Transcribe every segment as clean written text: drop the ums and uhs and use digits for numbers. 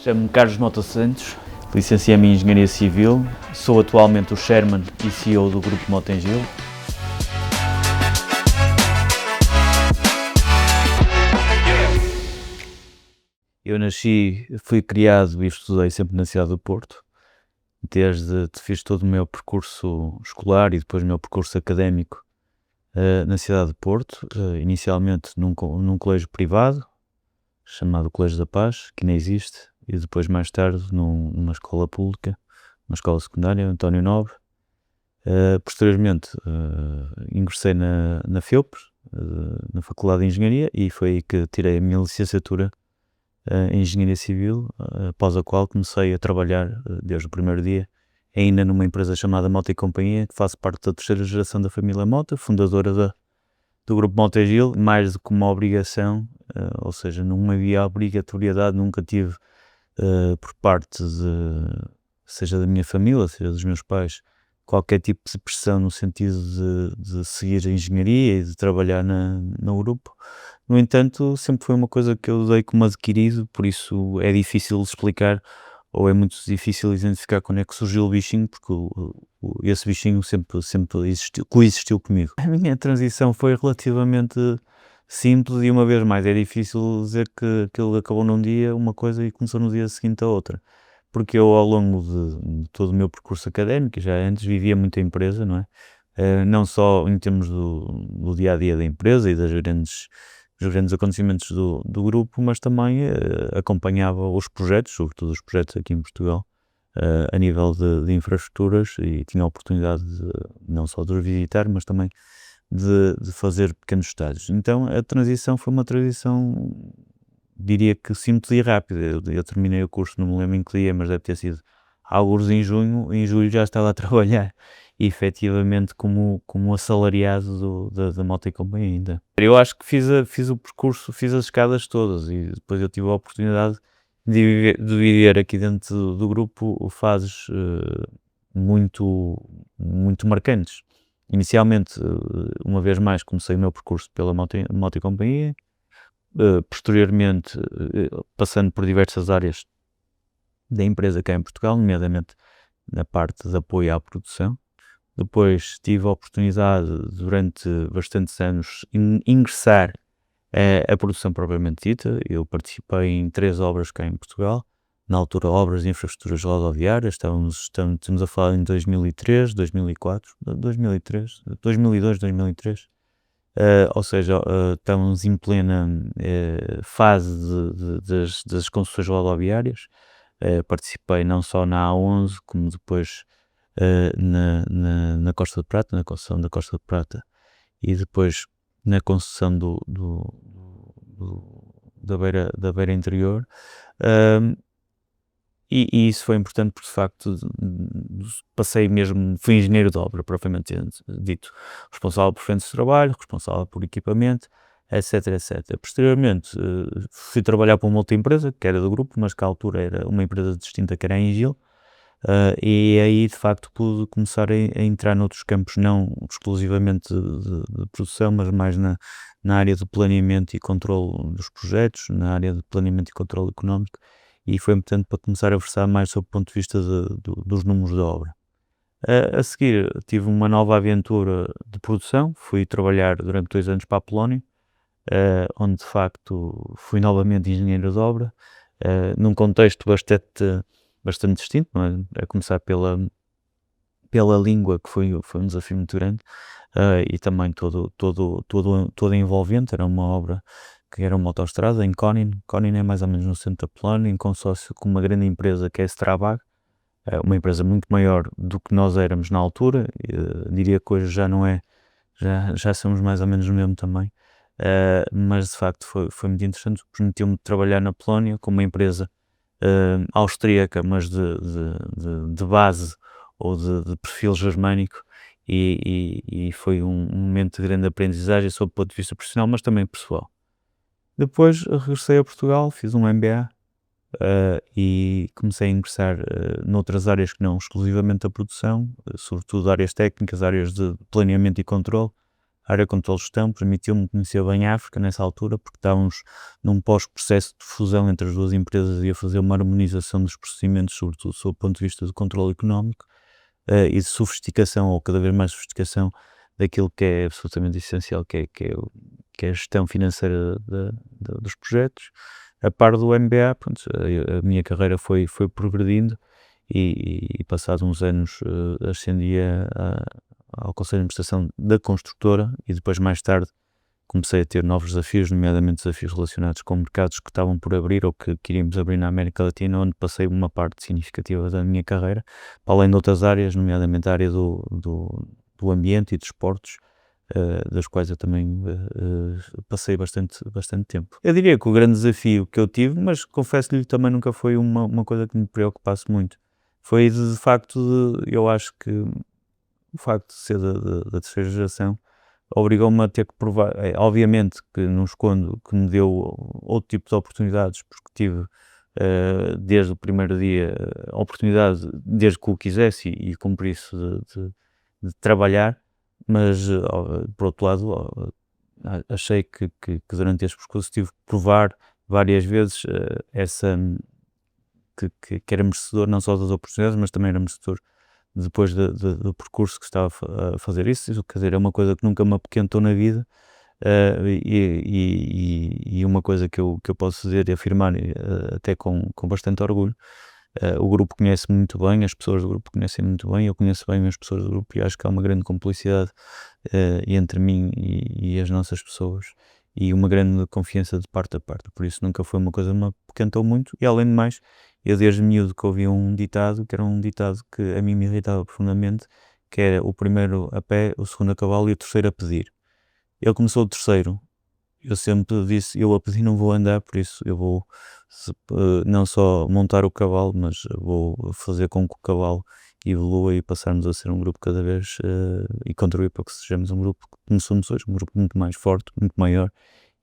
Chamo-me Carlos Mota Santos, licenciei-me em Engenharia Civil, sou atualmente o Chairman e CEO do Grupo Mota-Engil. Eu nasci, fui criado e estudei sempre na cidade do Porto, fiz todo o meu percurso escolar e depois o meu percurso académico na cidade do Porto, inicialmente num colégio privado, chamado Colégio da Paz, que nem existe, e depois mais tarde numa escola pública, uma escola secundária, António Nobre. Posteriormente ingressei na FEUP, na Faculdade de Engenharia, e foi aí que tirei a minha licenciatura em Engenharia Civil, após a qual comecei a trabalhar desde o primeiro dia, ainda numa empresa chamada Mota e Companhia, que faço parte da terceira geração da família Mota, fundadora do Grupo Mota-Engil, mais do que uma obrigação, ou seja, não havia obrigatoriedade, nunca tive por parte seja da minha família, seja dos meus pais, qualquer tipo de pressão no sentido de seguir a engenharia e de trabalhar no grupo. No entanto, sempre foi uma coisa que eu dei como adquirido, por isso é difícil de explicar, ou é muito difícil identificar quando é que surgiu o bichinho, porque esse bichinho sempre coexistiu comigo. A minha transição foi relativamente simples e, uma vez mais, é difícil dizer que aquilo acabou num dia uma coisa e começou no dia seguinte a outra, porque eu, ao longo de todo o meu percurso académico, já antes vivia muito a empresa, não é? Não só em termos do dia-a-dia da empresa e dos grandes acontecimentos do grupo, mas também acompanhava os projetos, sobretudo os projetos aqui em Portugal, a nível de infraestruturas, e tinha a oportunidade não só de os visitar, mas também de fazer pequenos estágios. Então a transição foi uma transição, diria que simples e rápida. Eu terminei o curso, não me lembro em que dia, mas deve ter sido alguns em junho. Em julho já estava a trabalhar efetivamente como assalariado da Mota e Companhia ainda. Eu acho que fiz o percurso, fiz as escadas todas, e depois eu tive a oportunidade de viver aqui dentro do grupo fases muito marcantes. Inicialmente, uma vez mais, comecei o meu percurso pela Mota e Companhia, posteriormente passando por diversas áreas da empresa cá em Portugal, nomeadamente na parte de apoio à produção. Depois tive a oportunidade, durante bastantes anos, ingressar a produção propriamente dita. Eu participei em 3 obras cá em Portugal, na altura obras de infraestruturas rodoviárias. Estamos a falar em 2003, 2004, 2003, 2002, 2003. Ou seja, estamos em plena fase das construções rodoviárias. Participei não só na A11, como depois na Costa de Prata, na construção da Costa de Prata, e depois na construção da beira interior. E isso foi importante porque, de facto, fui engenheiro de obra, propriamente dito, responsável por frentes de trabalho, responsável por equipamento, etc, etc. Posteriormente, fui trabalhar para uma outra empresa, que era do grupo, mas que à altura era uma empresa distinta, que era a Engil, e aí, de facto, pude começar a entrar noutros campos, não exclusivamente de produção, mas mais na área do planeamento e controle dos projetos, na área de planeamento e controle económico, e foi importante para começar a versar mais sob o ponto de vista dos números da obra. A seguir, tive uma nova aventura de produção, fui trabalhar durante 2 anos para a Polónia, onde de facto fui novamente engenheiro de obra, num contexto bastante distinto, não é? A começar pela língua, que foi um desafio muito grande, e também todo envolvente. Era uma obra que era uma autoestrada em Konin. Konin é mais ou menos no centro da Polónia, em consórcio com uma grande empresa que é a Strabag, uma empresa muito maior do que nós éramos na altura. Diria que hoje já não é, já somos mais ou menos o mesmo também, mas de facto foi muito interessante. Permitiu-me trabalhar na Polónia com uma empresa austríaca, mas de base ou de perfil germânico, e foi um momento de grande aprendizagem sob o ponto de vista profissional, mas também pessoal. Depois regressei a Portugal, fiz um MBA, e comecei a ingressar noutras áreas que não exclusivamente a produção, sobretudo áreas técnicas, áreas de planeamento e controle, a área de controle de gestão permitiu-me conhecer bem a África nessa altura, porque estávamos num pós-processo de fusão entre as duas empresas e a fazer uma harmonização dos procedimentos, sobretudo sob o ponto de vista do controle económico e de sofisticação, ou cada vez mais sofisticação, daquilo que é absolutamente essencial, que é a gestão financeira dos projetos. A par do MBA, pronto, a minha carreira foi progredindo e passados uns anos ascendi ao Conselho de Administração da construtora e depois mais tarde comecei a ter novos desafios, nomeadamente desafios relacionados com mercados que estavam por abrir ou que queríamos abrir na América Latina, onde passei uma parte significativa da minha carreira, para além de outras áreas, nomeadamente a área do ambiente e dos esportes, das quais eu também passei bastante tempo. Eu diria que o grande desafio que eu tive, mas confesso-lhe também nunca foi uma coisa que me preocupasse muito, foi de facto, eu acho que o facto de ser da terceira geração obrigou-me a ter que provar, obviamente que não escondo que me deu outro tipo de oportunidades, porque tive desde o primeiro dia a oportunidade, desde que o quisesse e cumprisse de trabalhar, mas por outro lado achei que durante este percurso tive que provar várias vezes que era merecedor não só das oportunidades, mas também era merecedor depois do percurso que estava a fazer isso, quer dizer, é uma coisa que nunca me apoquentou na vida, e uma coisa que eu posso dizer e afirmar até com bastante orgulho. O grupo conhece muito bem, as pessoas do grupo conhecem muito bem, eu conheço bem as pessoas do grupo e acho que há uma grande cumplicidade entre mim e as nossas pessoas e uma grande confiança de parte a parte, por isso nunca foi uma coisa que me apoquentou muito e além de mais, eu desde miúdo que ouvia um ditado, que era um ditado que a mim me irritava profundamente, que era o primeiro a pé, o segundo a cavalo e o terceiro a pedir. Ele começou o terceiro, eu sempre disse, eu a pedir não vou andar, por isso eu vou não só montar o cavalo, mas vou fazer com que o cavalo evolua e passarmos a ser um grupo cada vez e contribuir para que sejamos um grupo como somos hoje, um grupo muito mais forte, muito maior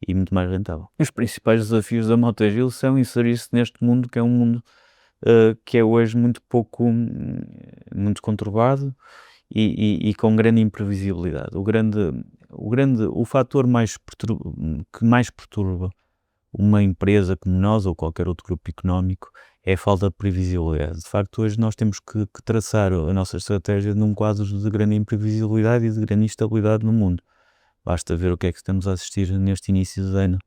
e muito mais rentável. Os principais desafios da MotoGP são inserir-se neste mundo que é um mundo que é hoje muito conturbado e com grande imprevisibilidade. O fator que mais perturba uma empresa como nós ou qualquer outro grupo económico é a falta de previsibilidade. De facto, hoje nós temos que traçar a nossa estratégia num quadro de grande imprevisibilidade e de grande instabilidade no mundo. Basta ver o que é que estamos a assistir neste início de ano,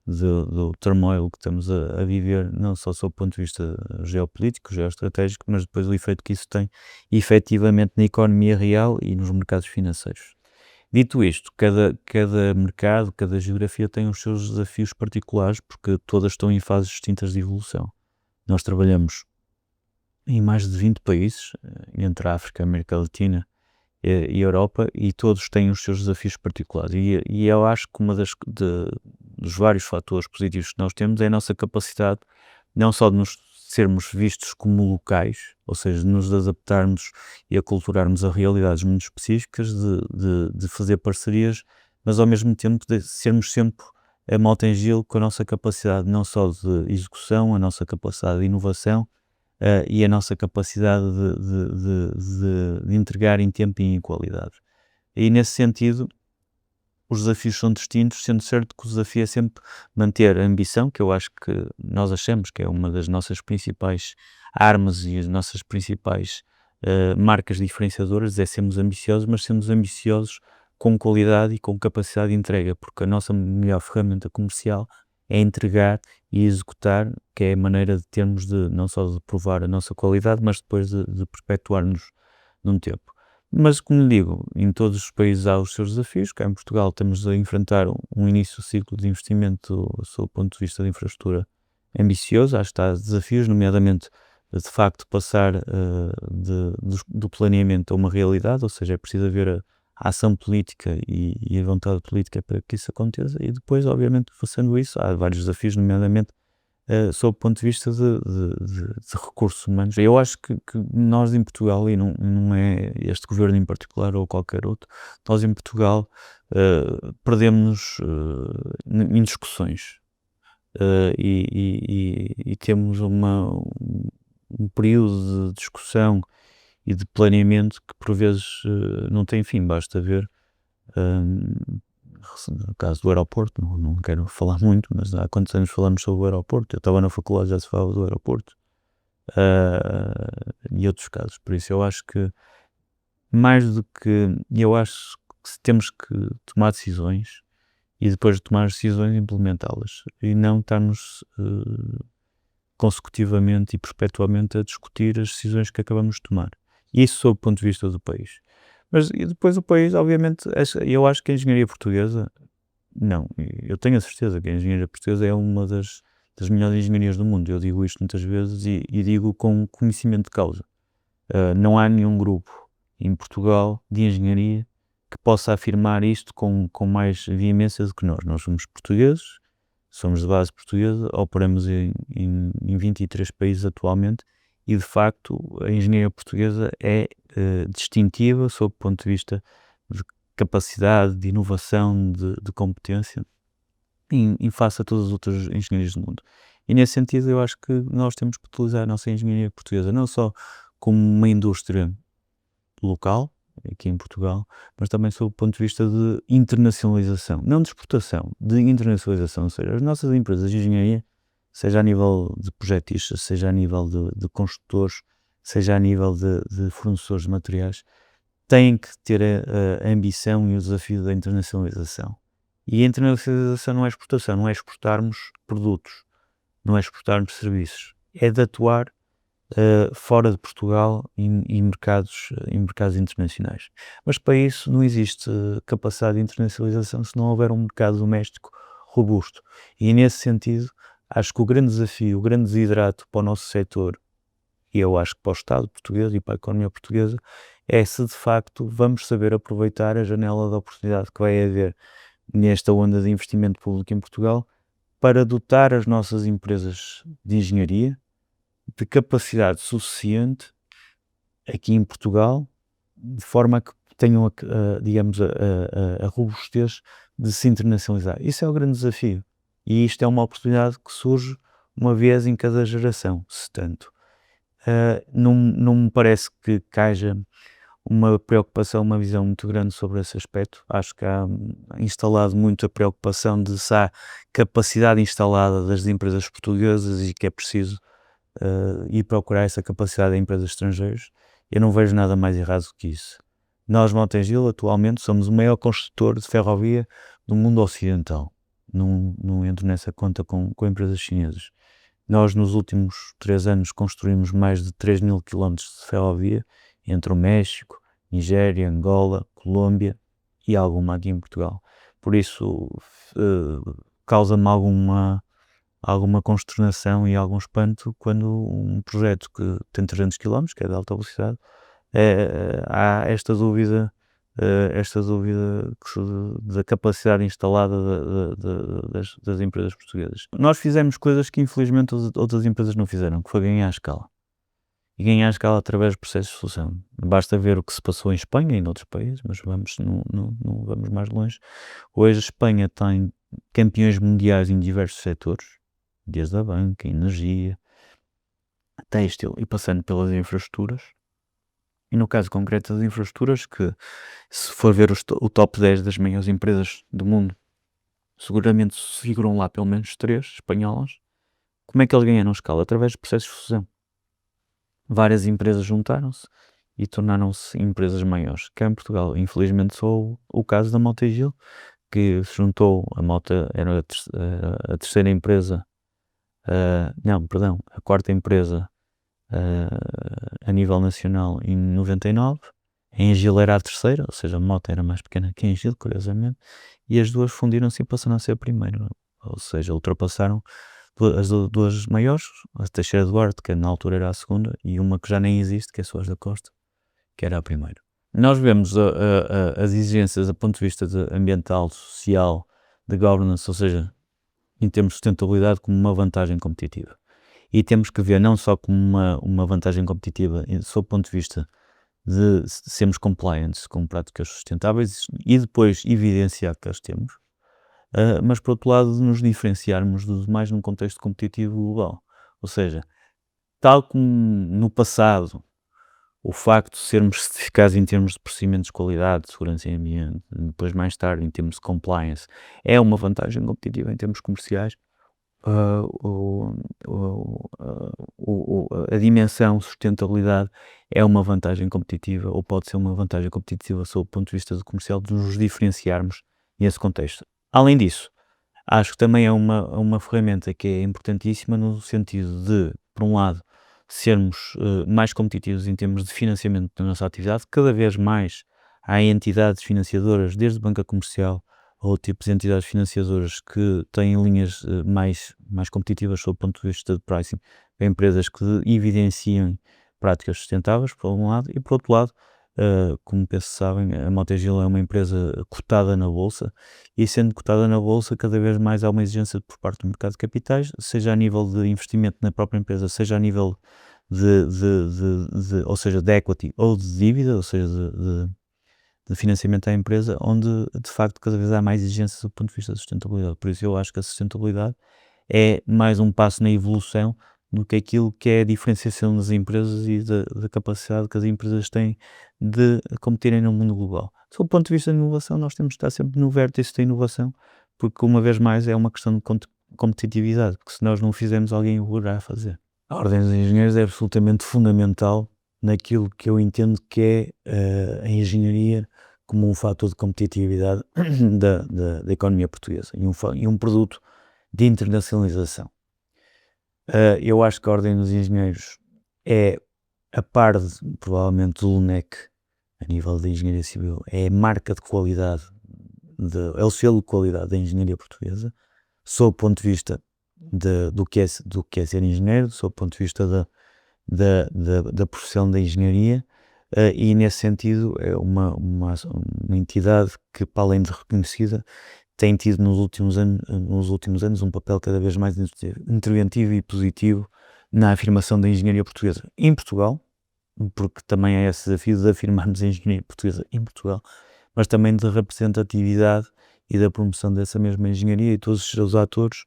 do turmoil que estamos a viver, não só sob o ponto de vista geopolítico, geoestratégico, mas depois o efeito que isso tem efetivamente na economia real e nos mercados financeiros. Dito isto, cada mercado, cada geografia tem os seus desafios particulares, porque todas estão em fases distintas de evolução. Nós trabalhamos em mais de 20 países, entre a África, a América Latina e a Europa, e todos têm os seus desafios particulares. E eu acho que dos vários fatores positivos que nós temos é a nossa capacidade, não só de nos sermos vistos como locais, ou seja, de nos adaptarmos e aculturarmos a realidades muito específicas, de fazer parcerias, mas ao mesmo tempo de sermos sempre a Mota-Engil com a nossa capacidade não só de execução, a nossa capacidade de inovação e a nossa capacidade de entregar em tempo e em qualidade. E nesse sentido, os desafios são distintos, sendo certo que o desafio é sempre manter a ambição, que eu acho que nós achamos que é uma das nossas principais armas e as nossas principais marcas diferenciadoras, é sermos ambiciosos, mas sermos ambiciosos com qualidade e com capacidade de entrega, porque a nossa melhor ferramenta comercial é entregar e executar, que é a maneira de termos não só de provar a nossa qualidade, mas depois de perpetuar-nos num tempo. Mas, como lhe digo, em todos os países há os seus desafios. Cá em Portugal estamos a enfrentar um início de ciclo de investimento, sob o ponto de vista de infraestrutura, ambicioso. Acho que há desafios, nomeadamente, de facto, passar do planeamento a uma realidade, ou seja, é preciso haver a ação política e a vontade política para que isso aconteça. E depois, obviamente, fazendo isso, há vários desafios, nomeadamente, sob o ponto de vista de recursos humanos. Eu acho que nós em Portugal, e não é este governo em particular ou qualquer outro, nós em Portugal perdemos em discussões e temos um período de discussão e de planeamento que por vezes não tem fim, basta ver No caso do aeroporto, não quero falar muito, mas há quantos anos falamos sobre o aeroporto? Eu estava na faculdade, já se falava do aeroporto, e outros casos. Por isso eu acho que, mais do que, eu acho que temos que tomar decisões e depois de tomar as decisões implementá-las e não estarmos consecutivamente e perpetuamente a discutir as decisões que acabamos de tomar. Isso sob o ponto de vista do país. Mas e depois o país, obviamente, eu acho que a engenharia portuguesa, não, eu tenho a certeza que a engenharia portuguesa é uma das melhores engenharias do mundo. Eu digo isto muitas vezes e digo com conhecimento de causa. Não há nenhum grupo em Portugal de engenharia que possa afirmar isto com mais veemência do que nós. Nós somos portugueses, somos de base portuguesa, operamos em 23 países atualmente e, de facto, a engenharia portuguesa é distintiva sob o ponto de vista de capacidade, de inovação, de competência em face a todas as outras engenharias do mundo. E, nesse sentido, eu acho que nós temos que utilizar a nossa engenharia portuguesa não só como uma indústria local, aqui em Portugal, mas também sob o ponto de vista de internacionalização, não de exportação, de internacionalização, ou seja, as nossas empresas de engenharia, seja a nível de projetistas, seja a nível de construtores, seja a nível de fornecedores de materiais, têm que ter a ambição e o desafio da internacionalização. E a internacionalização não é exportação, não é exportarmos produtos, não é exportarmos serviços, é de atuar fora de Portugal em mercados internacionais. Mas para isso não existe capacidade de internacionalização se não houver um mercado doméstico robusto. E nesse sentido, acho que o grande desafio, o grande desidrato para o nosso setor, e eu acho que para o Estado português e para a economia portuguesa, é se de facto vamos saber aproveitar a janela de oportunidade que vai haver nesta onda de investimento público em Portugal para dotar as nossas empresas de engenharia de capacidade suficiente aqui em Portugal, de forma a que tenham, digamos, a robustez de se internacionalizar. Isso é o grande desafio. E isto é uma oportunidade que surge uma vez em cada geração, se tanto. Não me parece que haja uma preocupação, uma visão muito grande sobre esse aspecto. Acho que há instalado muito a preocupação de se há capacidade instalada das empresas portuguesas e que é preciso ir procurar essa capacidade em empresas estrangeiras. Eu não vejo nada mais errado que isso. Nós, Mota-Engil, atualmente somos o maior construtor de ferrovia do mundo ocidental. Não entro nessa conta com empresas chinesas. Nós, nos últimos 3 anos, construímos mais de 3.000 km de ferrovia entre o México, Nigéria, Angola, Colômbia e alguma aqui em Portugal. Por isso, causa-me alguma consternação e algum espanto quando um projeto que tem 300 km, que é de alta velocidade, há esta dúvida da capacidade instalada das empresas portuguesas. Nós fizemos coisas que infelizmente outras empresas não fizeram, que foi ganhar a escala. E ganhar a escala através de processos de solução. Basta ver o que se passou em Espanha e em outros países, mas não vamos mais longe. Hoje a Espanha tem campeões mundiais em diversos setores, desde a banca, energia, têxtil e passando pelas infraestruturas. E no caso concreto das infraestruturas, que se for ver o top 10 das maiores empresas do mundo, seguramente figuram lá pelo menos 3 espanholas. Como é que eles ganharam escala? Através de processos de fusão. Várias empresas juntaram-se e tornaram-se empresas maiores. Cá em Portugal, infelizmente, só o caso da Mota-Engil, que se juntou, a Mota era a terceira empresa, a quarta empresa a nível nacional em 99. A Engil era a terceira, ou seja, a Mota era mais pequena que a Engil, curiosamente, e as duas fundiram-se e passaram a ser a primeira, ou seja, ultrapassaram as duas maiores, a Teixeira Duarte, que na altura era a segunda, e uma que já nem existe, que é a Soares da Costa, que era a primeira. Nós vemos as exigências do ponto de vista ambiental, social, de governance, ou seja, em termos de sustentabilidade, como uma vantagem competitiva. E temos que ver não só como uma vantagem competitiva, sob o ponto de vista de sermos compliant com práticas sustentáveis e depois evidenciar que as temos, mas por outro lado de nos diferenciarmos dos demais num contexto competitivo global. Ou seja, tal como no passado o facto de sermos certificados em termos de procedimentos de qualidade, de segurança em ambiente, depois mais tarde em termos de compliance, é uma vantagem competitiva em termos comerciais. O a dimensão sustentabilidade é uma vantagem competitiva ou pode ser uma vantagem competitiva sob o ponto de vista do comercial, de nos diferenciarmos nesse contexto. Além disso, acho que também é uma ferramenta que é importantíssima no sentido de, por um lado, sermos mais competitivos em termos de financiamento da nossa atividade. Cada vez mais há entidades financiadoras, desde banca comercial ou tipos de entidades financiadoras que têm linhas mais competitivas sob o ponto de vista de pricing para empresas que evidenciem práticas sustentáveis, por um lado, e por outro lado, como penso que sabem, a Motogil é uma empresa cotada na Bolsa, e sendo cotada na Bolsa, cada vez mais há uma exigência por parte do mercado de capitais, seja a nível de investimento na própria empresa, seja a nível ou seja, de equity ou de dívida, ou seja, de financiamento à empresa, onde de facto cada vez há mais exigências do ponto de vista da sustentabilidade. Por isso eu acho que a sustentabilidade é mais um passo na evolução do que aquilo que é a diferenciação das empresas e da capacidade que as empresas têm de competirem no mundo global. Sob o ponto de vista da inovação, nós temos de estar sempre no vértice da inovação, porque uma vez mais é uma questão de competitividade, porque se nós não o fizermos, alguém o irá fazer. A Ordem dos Engenheiros é absolutamente fundamental naquilo que eu entendo que é a engenharia como um fator de competitividade da economia portuguesa e um produto de internacionalização. Eu acho que a Ordem dos Engenheiros é, a par de, provavelmente, do LUNEC, a nível de engenharia civil, é a marca de qualidade, é o selo de qualidade da engenharia portuguesa, sob o ponto de vista do que é ser engenheiro, sob o ponto de vista da profissão da engenharia, e nesse sentido é uma entidade que, para além de reconhecida, tem tido nos últimos anos um papel cada vez mais interventivo e positivo na afirmação da engenharia portuguesa em Portugal, porque também é esse desafio de afirmarmos a engenharia portuguesa em Portugal, mas também de representatividade e da promoção dessa mesma engenharia e todos os seus atores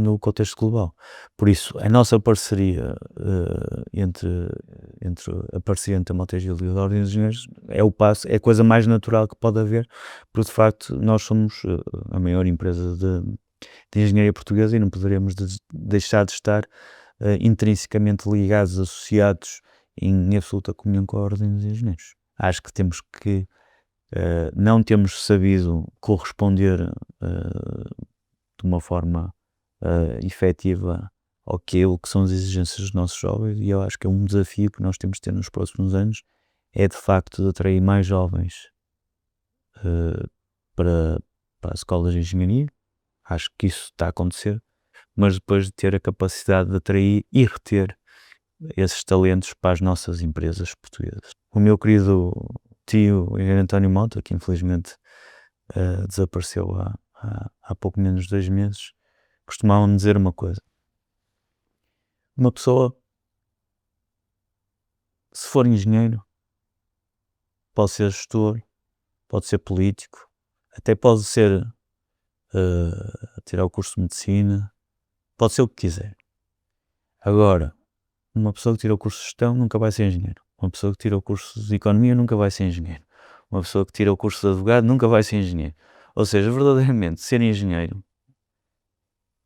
no contexto global. Por isso, a nossa parceria entre a parceria entre a Motogil e a Ordem dos Engenheiros é o passo, é a coisa mais natural que pode haver, porque de facto nós somos a maior empresa de engenharia portuguesa e não poderemos deixar de estar intrinsecamente ligados, associados em absoluta comunhão com a Ordem dos Engenheiros. Acho que não temos sabido corresponder de uma forma efetiva aquilo que são as exigências dos nossos jovens, e eu acho que é um desafio que nós temos de ter nos próximos anos, é de facto de atrair mais jovens para as escolas de engenharia. Acho que isso está a acontecer, mas depois de ter a capacidade de atrair e reter esses talentos para as nossas empresas portuguesas. O meu querido tio, o engenheiro António Mota, que infelizmente desapareceu há pouco menos de 2 meses, costumava-me dizer uma coisa: uma pessoa, se for engenheiro, pode ser gestor, pode ser político, até pode ser tirar o curso de medicina, pode ser o que quiser. Agora, uma pessoa que tira o curso de gestão nunca vai ser engenheiro. Uma pessoa que tira o curso de economia nunca vai ser engenheiro. Uma pessoa que tira o curso de advogado nunca vai ser engenheiro. Ou seja, verdadeiramente, ser engenheiro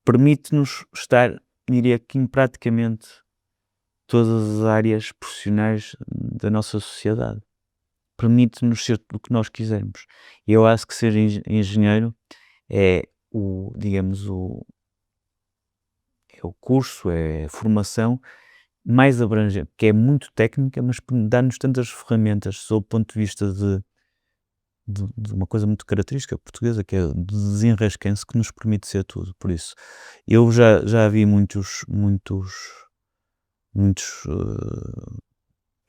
permite-nos estar, diria que em praticamente todas as áreas profissionais da nossa sociedade. Permite-nos ser o que nós quisermos. E eu acho que ser engenheiro é é o curso, é a formação mais abrangente, que é muito técnica, mas dá-nos tantas ferramentas sob o ponto de vista de uma coisa muito característica portuguesa, que é o desenrascanço, que nos permite ser tudo. Por isso, eu já vi muitos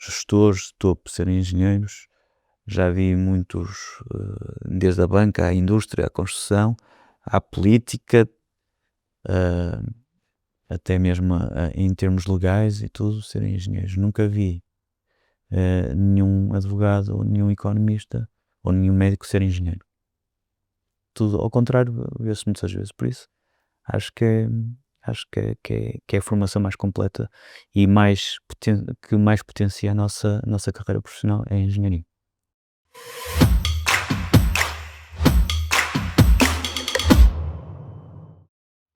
gestores de topo serem engenheiros, já vi muitos, desde a banca à indústria, à construção, à política, até mesmo em termos legais e tudo, serem engenheiros. Nunca vi nenhum advogado ou nenhum economista ou nenhum médico ser engenheiro. Tudo ao contrário, vê-se muitas vezes. Por isso, acho que Acho que é a formação mais completa e mais que mais potencia a nossa carreira profissional é a engenharia.